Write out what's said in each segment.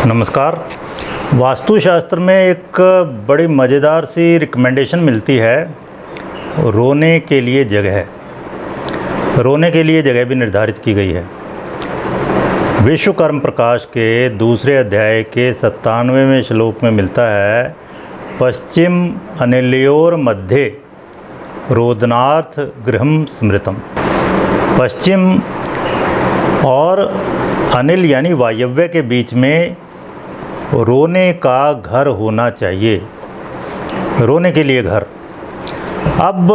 नमस्कार। वास्तुशास्त्र में एक बड़ी मज़ेदार सी रिकमेंडेशन मिलती है, रोने के लिए जगह। रोने के लिए जगह भी निर्धारित की गई है। विश्वकर्म प्रकाश के दूसरे अध्याय के 97वें श्लोक में मिलता है, पश्चिम अनिलयोर मध्ये रोदनार्थ गृहम स्मृतम। पश्चिम और अनिल यानी वायव्य के बीच में रोने का घर होना चाहिए, रोने के लिए घर। अब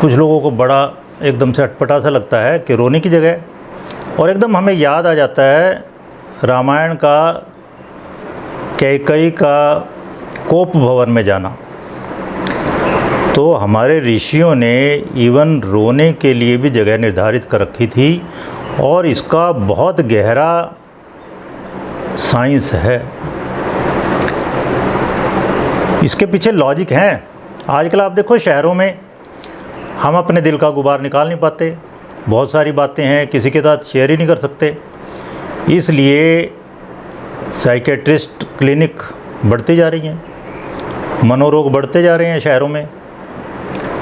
कुछ लोगों को बड़ा एकदम से अटपटा सा लगता है कि रोने की जगह, और एकदम हमें याद आ जाता है रामायण का कैकेयी का कोप भवन में जाना। तो हमारे ऋषियों ने इवन रोने के लिए भी जगह निर्धारित कर रखी थी, और इसका बहुत गहरा साइंस है। इसके पीछे लॉजिक है। आजकल आप देखो शहरों में हम अपने दिल का गुबार निकाल नहीं पाते, बहुत सारी बातें हैं किसी के साथ शेयर ही नहीं कर सकते, इसलिए साइकेट्रिस्ट क्लिनिक बढ़ती जा रही हैं, मनोरोग बढ़ते जा रहे हैं शहरों में,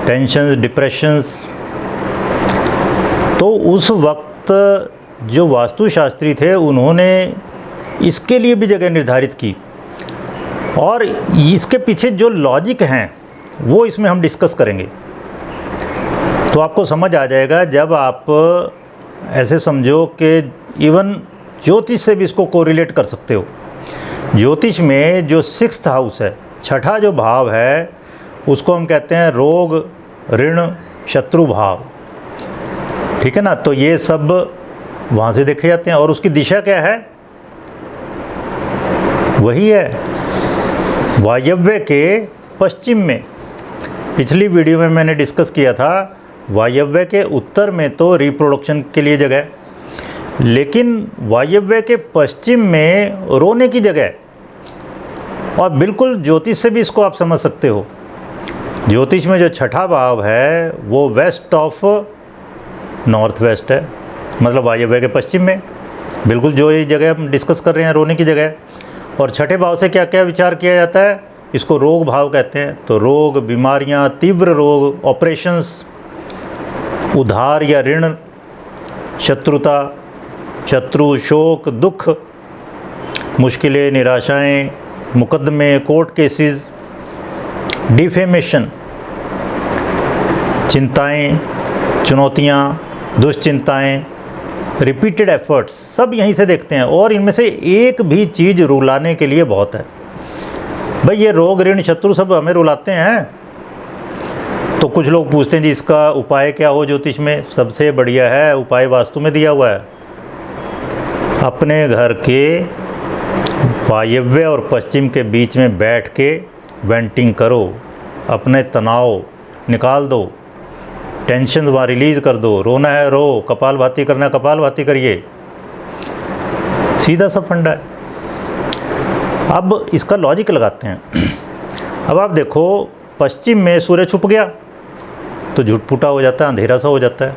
टेंशन, डिप्रेशंस। तो उस वक्त जो वास्तुशास्त्री थे उन्होंने इसके लिए भी जगह निर्धारित की, और इसके पीछे जो लॉजिक हैं वो इसमें हम डिस्कस करेंगे। तो आपको समझ आ जाएगा जब आप ऐसे समझो कि इवन ज्योतिष से भी इसको कोरिलेट कर सकते हो। ज्योतिष में जो 6th हाउस है, छठा जो भाव है, उसको हम कहते हैं रोग, ऋण, शत्रु भाव। ठीक है ना। तो ये सब वहाँ से देखे जाते हैं, और उसकी दिशा क्या है, वही है वायव्य के पश्चिम में। पिछली वीडियो में मैंने डिस्कस किया था वायव्य के उत्तर में तो रिप्रोडक्शन के लिए जगह, लेकिन वायव्य के पश्चिम में रोने की जगह। और बिल्कुल ज्योतिष से भी इसको आप समझ सकते हो। ज्योतिष में जो छठा भाव है वो वेस्ट ऑफ नॉर्थ वेस्ट है, मतलब वायव्य के पश्चिम में, बिल्कुल जो ये जगह हम डिस्कस कर रहे हैं रोने की जगह। और छठे भाव से क्या क्या विचार किया जाता है, इसको रोग भाव कहते हैं। तो रोग, बीमारियां, तीव्र रोग, ऑपरेशंस, उधार या ऋण, शत्रुता, शत्रु, शोक, दुख, मुश्किलें, निराशाएं, मुकदमे, कोर्ट केसेस, डिफेमेशन, चिंताएं, चुनौतियां, दुश्चिंताएं, रिपीटेड एफर्ट्स, सब यहीं से देखते हैं। और इनमें से एक भी चीज़ रुलाने के लिए बहुत है। भाई ये रोग, ऋण, शत्रु सब हमें रुलाते हैं। तो कुछ लोग पूछते हैं जी इसका उपाय क्या हो ज्योतिष में। सबसे बढ़िया है उपाय वास्तु में दिया हुआ है। अपने घर के वायव्य और पश्चिम के बीच में बैठ के वेंटिंग करो, अपने तनाव निकाल दो, टेंशन वहाँ रिलीज़ कर दो। रोना है रो, कपालभाति करना है कपालभाति करिए, सीधा सा फंडा है। अब इसका लॉजिक लगाते हैं। अब आप देखो पश्चिम में सूर्य छुप गया तो झुटपुटा हो जाता है, अंधेरा सा हो जाता है।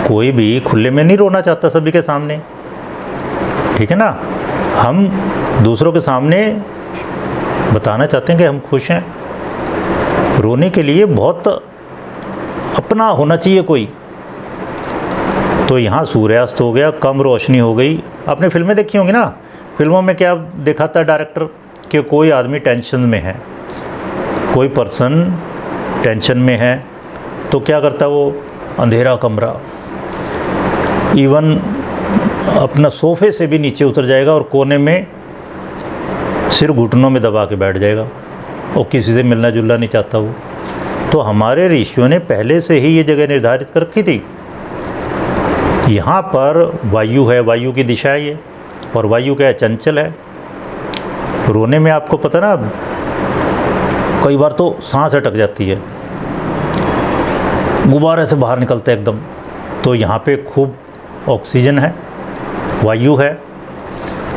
कोई भी खुले में नहीं रोना चाहता सभी के सामने, ठीक है ना। हम दूसरों के सामने बताना चाहते हैं कि हम खुश हैं। रोने के लिए बहुत अपना होना चाहिए कोई। तो यहाँ सूर्यास्त हो गया, कम रोशनी हो गई। आपने फिल्में देखी होंगी ना, फिल्मों में क्या दिखाता है डायरेक्टर कि कोई आदमी टेंशन में है, कोई पर्सन टेंशन में है, तो क्या करता है वो, अंधेरा कमरा, इवन अपना सोफे से भी नीचे उतर जाएगा और कोने में सिर घुटनों में दबा के बैठ जाएगा, और किसी से मिलना जुलना नहीं चाहता वो। तो हमारे ऋषियों ने पहले से ही ये जगह निर्धारित कर रखी थी। यहाँ पर वायु है, वायु की दिशा है ये, और वायु क्या है, चंचल है। रोने में आपको पता ना, कई बार तो सांस अटक जाती है, गुब्बारे से बाहर निकलते एकदम। तो यहाँ पे खूब ऑक्सीजन है, वायु है।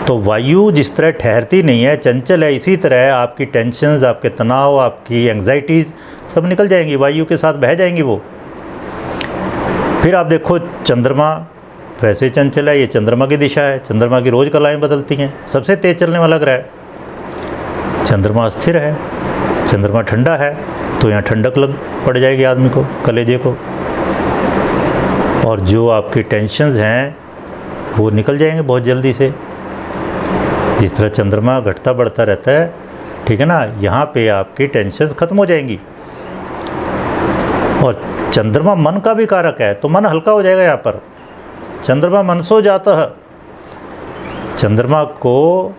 तो वायु जिस तरह ठहरती नहीं है, चंचल है, इसी तरह आपकी टेंशन्स, आपके तनाव, आपकी एंग्जाइटीज़ सब निकल जाएंगी, वायु के साथ बह जाएंगी वो। फिर आप देखो चंद्रमा वैसे चंचल है, ये चंद्रमा की दिशा है, चंद्रमा की रोज़ कलाएँ बदलती हैं, सबसे तेज़ चलने वाला ग्रह है। चंद्रमा स्थिर है, चंद्रमा ठंडा है, तो यहाँ ठंडक लग पड़ जाएगी आदमी को, कलेजे को, और जो आपकी टेंशन्स हैं वो निकल जाएंगे बहुत जल्दी से। जिस तरह चंद्रमा घटता बढ़ता रहता है, ठीक है ना, यहाँ पे आपकी टेंशन्स ख़त्म हो जाएंगी। और चंद्रमा मन का भी कारक है, तो मन हल्का हो जाएगा यहाँ पर। चंद्रमा मनसो जाता है, चंद्रमा को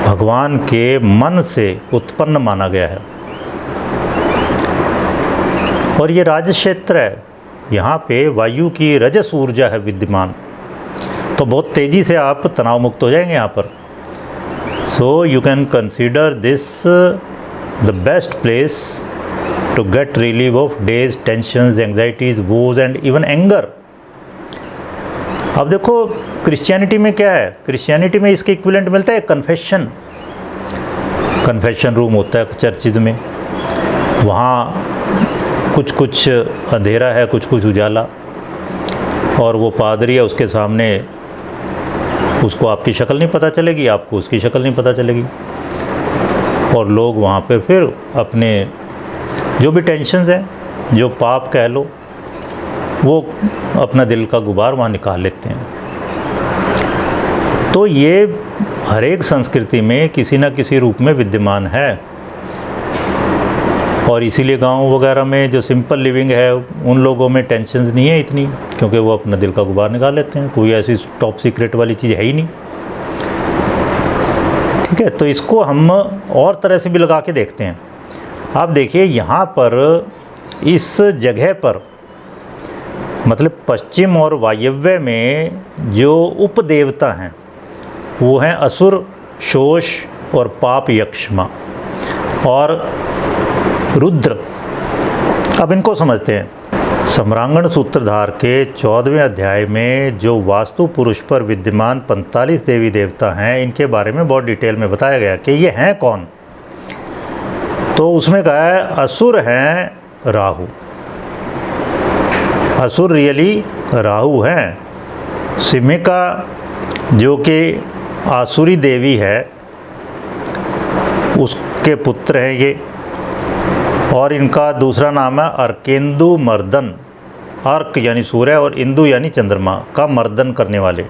भगवान के मन से उत्पन्न माना गया है। और ये राज क्षेत्र है, यहाँ पे वायु की रजस ऊर्जा है विद्यमान, तो बहुत तेज़ी से आप तनाव मुक्त हो जाएंगे यहाँ पर। So you can consider this the best place to get relieve of days tensions, anxieties, woes and even anger. अब देखो क्रिश्चियनिटी में क्या है, क्रिश्चियनिटी में इसके इक्विवेलेंट मिलता है कन्फेशन। कन्फेशन रूम होता है चर्चिज में, वहाँ कुछ कुछ अंधेरा है, कुछ कुछ उजाला, और वो पादरी है, उसके सामने उसको आपकी शक्ल नहीं पता चलेगी, आपको उसकी शक्ल नहीं पता चलेगी, और लोग वहाँ पे फिर अपने जो भी टेंशन्स हैं, जो पाप कह लो, वो अपना दिल का गुबार वहाँ निकाल लेते हैं। तो ये हर एक संस्कृति में किसी न किसी रूप में विद्यमान है, और इसीलिए गांव वगैरह में जो सिंपल लिविंग है उन लोगों में टेंशन नहीं है इतनी, क्योंकि वो अपना दिल का गुबार निकाल लेते हैं, कोई ऐसी टॉप सीक्रेट वाली चीज़ है ही नहीं। ठीक है, तो इसको हम और तरह से भी लगा के देखते हैं। आप देखिए यहाँ पर इस जगह पर, मतलब पश्चिम और वायव्य में जो उपदेवता हैं वो हैं असुर, शोष और पाप यक्षमा और रुद्र। अब इनको समझते हैं। सम्रांगण सूत्रधार के 14वें अध्याय में जो वास्तु पुरुष पर विद्यमान 45 देवी देवता हैं, इनके बारे में बहुत डिटेल में बताया गया कि ये हैं कौन। तो उसमें कहा है असुर हैं राहु। असुर रियली राहु हैं। सिमिका जो कि आसुरी देवी है, उसके पुत्र हैं ये, और इनका दूसरा नाम है अर्केंदु मर्दन। अर्क यानी सूर्य और इंदु यानी चंद्रमा का मर्दन करने वाले,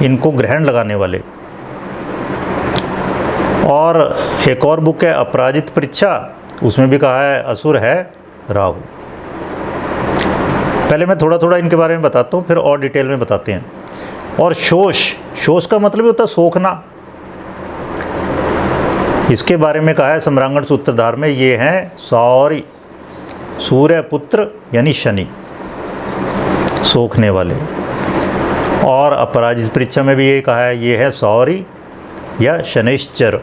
इनको ग्रहण लगाने वाले। और एक और बुक है अपराजित परीक्षा, उसमें भी कहा है असुर है राहु। पहले मैं थोड़ा थोड़ा इनके बारे में बताता हूँ, फिर और डिटेल में बताते हैं। और शोष, शोष का मतलब होता है सोखना। इसके बारे में कहा है सम्रांगण सूत्रधार में, ये हैं सौरी, सूर्य पुत्र यानी शनि, सोखने वाले। और अपराजित परीक्षा में भी ये कहा है, ये है सौरी या शनिश्चर,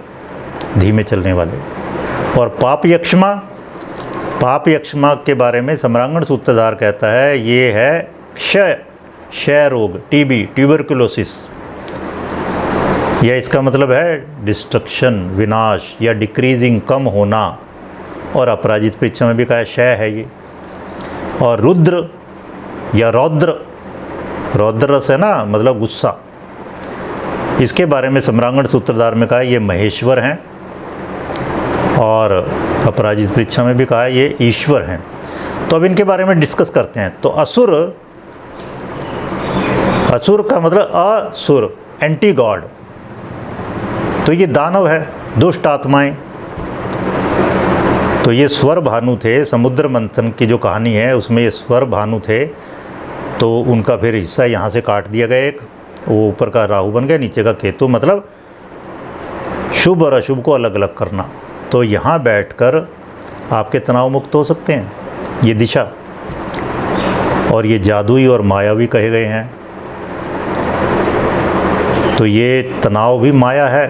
धीमे चलने वाले। और पाप यक्षमा, पाप यक्षमा के बारे में सम्रांगण सूत्रधार कहता है, ये है क्षय रोग, टीबी, ट्यूबरकुलोसिस, यह इसका मतलब है डिस्ट्रक्शन, विनाश या डिक्रीजिंग, कम होना। और अपराजित परीक्षा में भी कहा क्षय है ये। और रुद्र या रौद्र, रौद्र रस है ना, मतलब गुस्सा, इसके बारे में सम्रांगण सूत्रधार में कहा ये महेश्वर हैं। और अपराजित परीक्षा में भी कहा ये ईश्वर हैं। तो अब इनके बारे में डिस्कस करते हैं। तो असुर, असुर का मतलब असुर, एंटी गॉड, तो ये दानव है, दुष्ट आत्माएं। तो ये स्वर भानु थे, समुद्र मंथन की जो कहानी है उसमें ये स्वर भानु थे, तो उनका फिर हिस्सा यहाँ से काट दिया गया, एक वो ऊपर का राहु बन गया, नीचे का केतु, मतलब शुभ और अशुभ को अलग अलग करना। तो यहाँ बैठकर आपके तनाव मुक्त हो सकते हैं, ये दिशा। और ये जादुई और मायावी कहे गए हैं। तो ये तनाव भी माया है,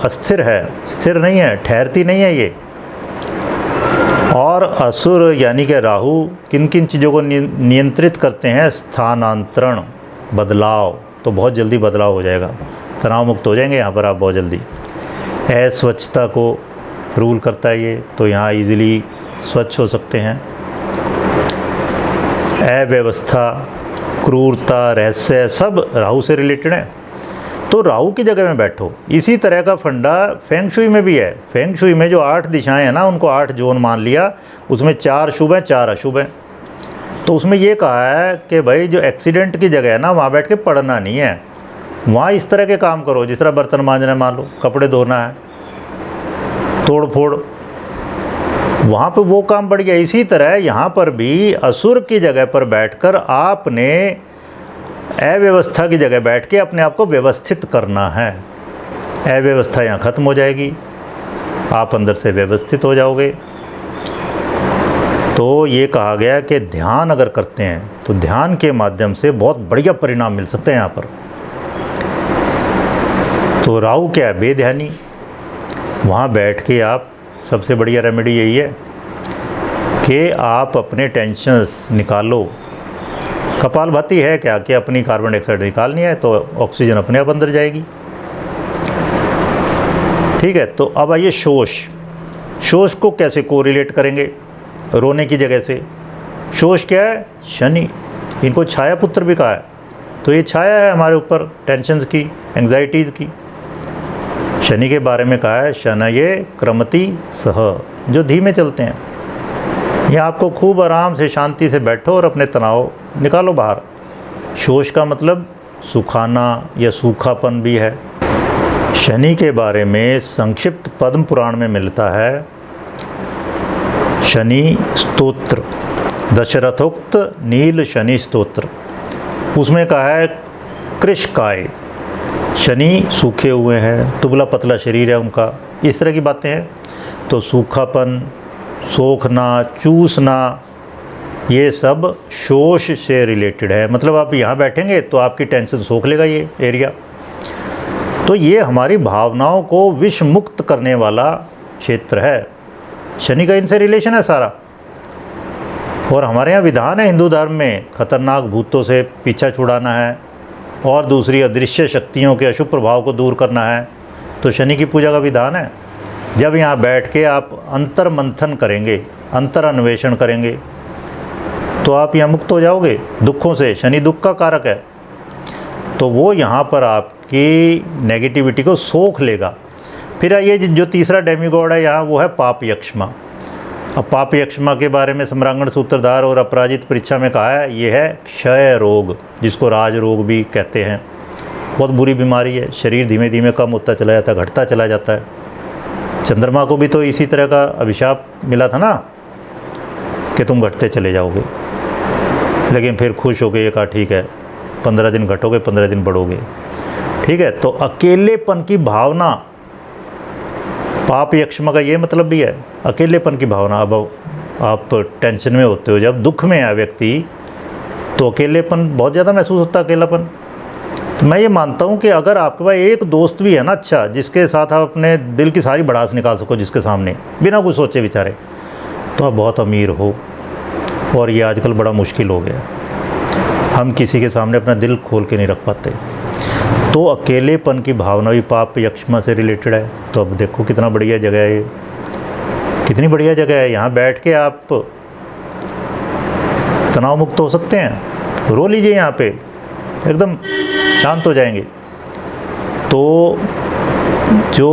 अस्थिर है, स्थिर नहीं है, ठहरती नहीं है ये। और असुर यानी कि राहु किन किन चीज़ों को नियंत्रित करते हैं, स्थानांतरण, बदलाव। तो बहुत जल्दी बदलाव हो जाएगा, तनाव मुक्त हो जाएंगे यहाँ पर आप बहुत जल्दी। अस्वच्छता को रूल करता है ये, तो यहाँ इजीली स्वच्छ हो सकते हैं। अव्यवस्था, क्रूरता, रहस्य सब राहु से रिलेटेड है। तो राहु की जगह में बैठो। इसी तरह का फंडा फेंग शुई में भी है। फेंग शुई में जो 8 दिशाएं हैं ना, उनको 8 जोन मान लिया, उसमें 4 शुभ हैं 4 अशुभ हैं। तो उसमें ये कहा है कि भाई जो एक्सीडेंट की जगह है ना, वहाँ बैठ के पढ़ना नहीं है, वहाँ इस तरह के काम करो, जिस तरह बर्तन मांजना मान लो, कपड़े धोना है, तोड़ फोड़, वहाँ पे वो काम बढ़ गया। इसी तरह यहाँ पर भी असुर की जगह पर बैठकर आपने अव्यवस्था की जगह बैठ के अपने आप को व्यवस्थित करना है। अव्यवस्था यहाँ खत्म हो जाएगी, आप अंदर से व्यवस्थित हो जाओगे। तो ये कहा गया कि ध्यान अगर करते हैं तो ध्यान के माध्यम से बहुत बढ़िया परिणाम मिल सकते हैं यहाँ पर। तो राहु क्या है? बेध्यानी। वहाँ बैठ के आप, सबसे बढ़िया रेमेडी यही है कि आप अपने टेंशन्स निकालो। कपालभाति है क्या कि अपनी कार्बन डाइऑक्साइड निकालनी है तो ऑक्सीजन अपने आप अंदर जाएगी। ठीक है, तो अब आइए शोष। शोष को कैसे कोरिलेट करेंगे रोने की जगह से? शोष क्या है? शनि। इनको छाया पुत्र भी कहा है। तो ये छाया है हमारे ऊपर टेंशन्स की, एंग्जाइटीज़ की। शनि के बारे में कहा है शनये क्रमति सह, जो धीमे चलते हैं। यहाँ आपको खूब आराम से शांति से बैठो और अपने तनाव निकालो बाहर। शोष का मतलब सुखाना या सूखापन भी है। शनि के बारे में संक्षिप्त पद्म पुराण में मिलता है शनि स्तोत्र, दशरथोक्त नील शनि स्तोत्र। उसमें कहा है कृशकाय, शनि सूखे हुए हैं, दुबला पतला शरीर है उनका, इस तरह की बातें हैं। तो सूखापन, सोखना, चूसना, ये सब शोष से रिलेटेड है। मतलब आप यहाँ बैठेंगे तो आपकी टेंशन सोख लेगा ये एरिया। तो ये हमारी भावनाओं को विष मुक्त करने वाला क्षेत्र है। शनि का इनसे रिलेशन है सारा। और हमारे यहाँ विधान है हिंदू धर्म में, खतरनाक भूतों से पीछा छुड़ाना है और दूसरी अदृश्य शक्तियों के अशुभ प्रभाव को दूर करना है। तो शनि की पूजा का विधान है। जब यहाँ बैठ के आप अंतर मंथन करेंगे, अंतर अन्वेषण करेंगे, तो आप यहाँ मुक्त हो जाओगे दुखों से। शनि दुख का कारक है, तो वो यहाँ पर आपकी नेगेटिविटी को सोख लेगा। फिर ये जो तीसरा डेमीगॉड है यहाँ, वो है पाप यक्ष्मा। अब पाप यक्ष्मा के बारे में सम्रांगण सूत्रधार और अपराजित परीक्षा में कहा है, ये है क्षय रोग, जिसको राज रोग भी कहते हैं। बहुत बुरी बीमारी है, शरीर धीमे धीमे कम होता चला जाता है, घटता चला जाता है। चंद्रमा को भी तो इसी तरह का अभिशाप मिला था ना कि तुम घटते चले जाओगे, लेकिन फिर खुश हो गए, ये कहा ठीक है 15 दिन घटोगे 15 दिन बढ़ोगे। ठीक है, तो अकेलेपन की भावना, पाप यक्ष्मा का ये मतलब भी है अकेलेपन की भावना। अब आप टेंशन में होते हो, जब दुख में है व्यक्ति, तो अकेलेपन बहुत ज़्यादा महसूस होता है, अकेलापन। तो मैं ये मानता हूँ कि अगर आपके पास एक दोस्त भी है ना अच्छा, जिसके साथ आप अपने दिल की सारी भड़ास निकाल सको जिसके सामने, बिना कुछ सोचे विचारे, तो आप बहुत अमीर हो। और ये आजकल बड़ा मुश्किल हो गया, हम किसी के सामने अपना दिल खोल के नहीं रख पाते। तो अकेलेपन की भावना भी पाप यक्ष्मा से रिलेटेड है। तो अब देखो कितना बढ़िया जगह है ये, कितनी बढ़िया जगह है। यहाँ बैठ के आप तनाव मुक्त हो सकते हैं। रो लीजिए यहाँ पे, एकदम शांत हो जाएंगे। तो जो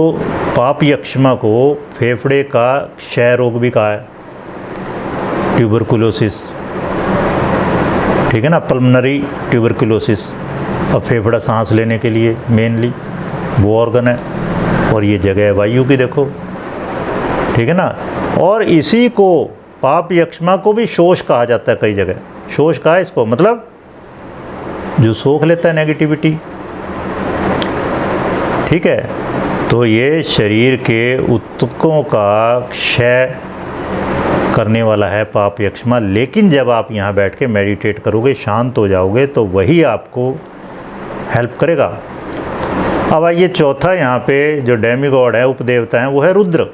पाप यक्ष्मा को फेफड़े का क्षय रोग भी कहा है, ट्यूबरकुलोसिस, ठीक है ना, पल्मनरी ट्यूबरकुलोसिस। अब फेफड़ा सांस लेने के लिए मेनली वो ऑर्गन है, और ये जगह है वायु की, देखो, ठीक है ना। और इसी को पाप यक्ष्मा को भी शोष कहा जाता है, कई जगह शोष कहा है इसको, मतलब जो सोख लेता है नेगेटिविटी। ठीक है, तो ये शरीर के ऊतकों का क्षय करने वाला है पाप यक्ष्मा। लेकिन जब आप यहाँ बैठ के मेडिटेट करोगे, शांत हो जाओगे, तो वही आपको हेल्प करेगा। अब आइए चौथा, यहाँ पे जो डेमीगॉड है, उपदेवता हैं, वो है रुद्र।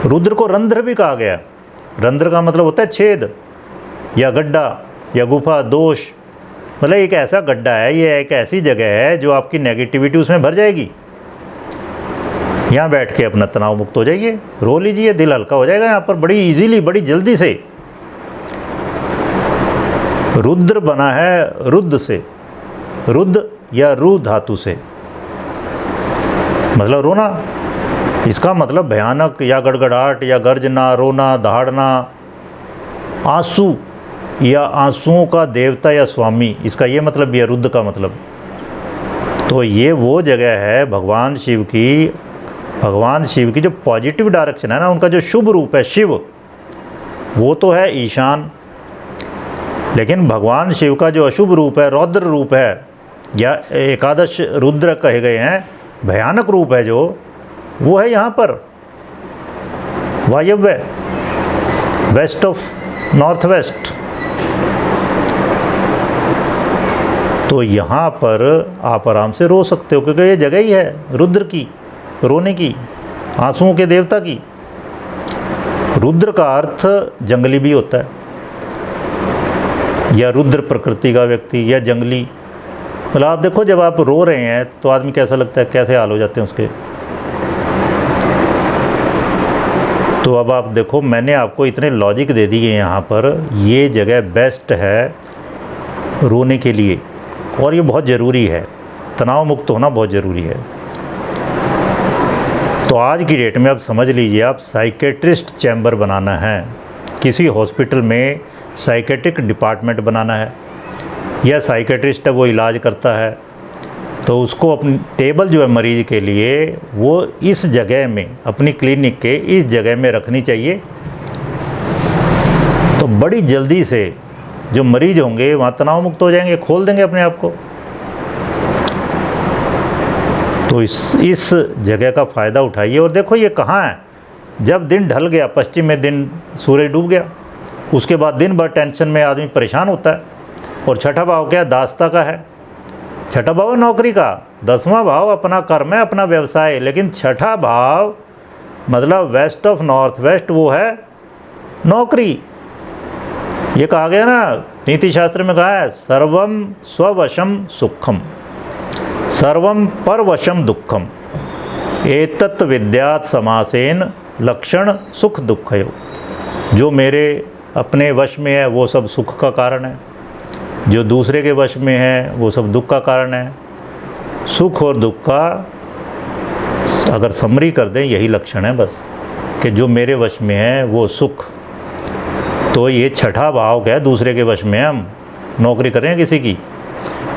रुद्र को रंध्र भी कहा गया। रंध्र का मतलब होता है छेद या गड्ढा या गुफा, दोष। मतलब एक ऐसा गड्ढा है, ये एक ऐसी जगह है जो आपकी नेगेटिविटी उसमें भर जाएगी। यहाँ बैठ के अपना तनाव मुक्त हो जाइए, रो लीजिए, दिल हल्का हो जाएगा यहाँ पर बड़ी इजीली, बड़ी जल्दी से। रुद्र बना है रुद्र से, रुद्र या रू धातु से, मतलब रोना। इसका मतलब भयानक या गड़गड़ाहट या गर्जना, रोना, दहाड़ना, आंसू या आंसुओं का देवता या स्वामी, इसका ये मतलब भी है रुद्र का मतलब। तो ये वो जगह है भगवान शिव की जो पॉजिटिव डायरेक्शन है ना, उनका जो शुभ रूप है शिव, वो तो है ईशान। लेकिन भगवान शिव का जो अशुभ रूप है, रौद्र रूप है, या एकादश रुद्र कहे गए हैं, भयानक रूप है जो, वो है यहाँ पर वायव्य, वेस्ट ऑफ नॉर्थ वेस्ट। तो यहाँ पर आप आराम से रो सकते हो, क्योंकि ये जगह ही है रुद्र की, रोने की, आंसुओं के देवता की। रुद्र का अर्थ जंगली भी होता है, या रुद्र प्रकृति का व्यक्ति, या जंगली। मतलब आप देखो, जब आप रो रहे हैं तो आदमी कैसा लगता है, कैसे हाल हो जाते हैं उसके। तो अब आप देखो, मैंने आपको इतने लॉजिक दे दिए यहाँ पर, ये जगह बेस्ट है रोने के लिए, और ये बहुत ज़रूरी है, तनाव मुक्त होना बहुत ज़रूरी है। तो आज की डेट में आप समझ लीजिए, आप साइकेट्रिस्ट चैम्बर बनाना है, किसी हॉस्पिटल में साइकेट्रिक डिपार्टमेंट बनाना है, या साइकेट्रिस्ट है वो इलाज करता है, तो उसको अपनी टेबल जो है मरीज के लिए, वो इस जगह में, अपनी क्लिनिक के इस जगह में रखनी चाहिए। तो बड़ी जल्दी से जो मरीज होंगे वहाँ तनाव मुक्त हो जाएंगे, खोल देंगे अपने आप को। तो इस जगह का फ़ायदा उठाइए। और देखो ये कहाँ है, जब दिन ढल गया, पश्चिम में दिन सूरज डूब गया, उसके बाद दिन भर टेंशन में आदमी परेशान होता है। और छठा भाव क्या है, दास्ता का है। छठा भाव है नौकरी का, 10वां भाव अपना कर्म है, अपना व्यवसाय। लेकिन छठा भाव मतलब वेस्ट ऑफ नॉर्थ वेस्ट, वो है नौकरी। ये कहा गया ना, नीति शास्त्र में कहा है, सर्वम स्ववशम सुखम, सर्वम परवशम दुखम, एतत् विद्यात् समासेन लक्षण सुख दुःखयो। जो मेरे अपने वश में है वो सब सुख का कारण है, जो दूसरे के वश में है वो सब दुख का कारण है। सुख और दुख का अगर समरी कर दें, यही लक्षण है बस, कि जो मेरे वश में है वो सुख। तो ये छठा भाव क्या है, दूसरे के वश में हम नौकरी कर रहे हैं किसी की,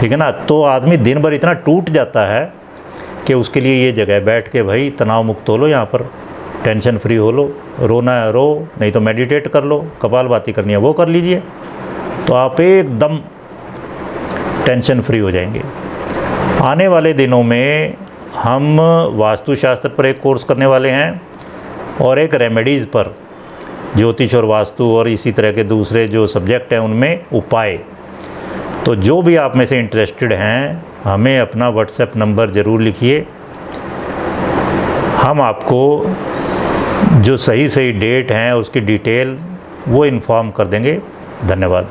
ठीक है ना। तो आदमी दिन भर इतना टूट जाता है कि उसके लिए ये जगह बैठ के भाई तनाव मुक्त हो लो, यहाँ पर टेंशन फ्री हो लो, रोना है रो, नहीं तो मेडिटेट कर लो, कपालभाति करनी है वो कर लीजिए, तो आप एकदम टेंशन फ्री हो जाएंगे। आने वाले दिनों में हम वास्तुशास्त्र पर एक कोर्स करने वाले हैं, और एक रेमेडीज़ पर, ज्योतिष और वास्तु और इसी तरह के दूसरे जो सब्जेक्ट हैं उनमें उपाय। तो जो भी आप में से इंटरेस्टेड हैं, हमें अपना व्हाट्सएप नंबर ज़रूर लिखिए, हम आपको जो सही सही डेट हैं उसकी डिटेल वो इन्फॉर्म कर देंगे। धन्यवाद।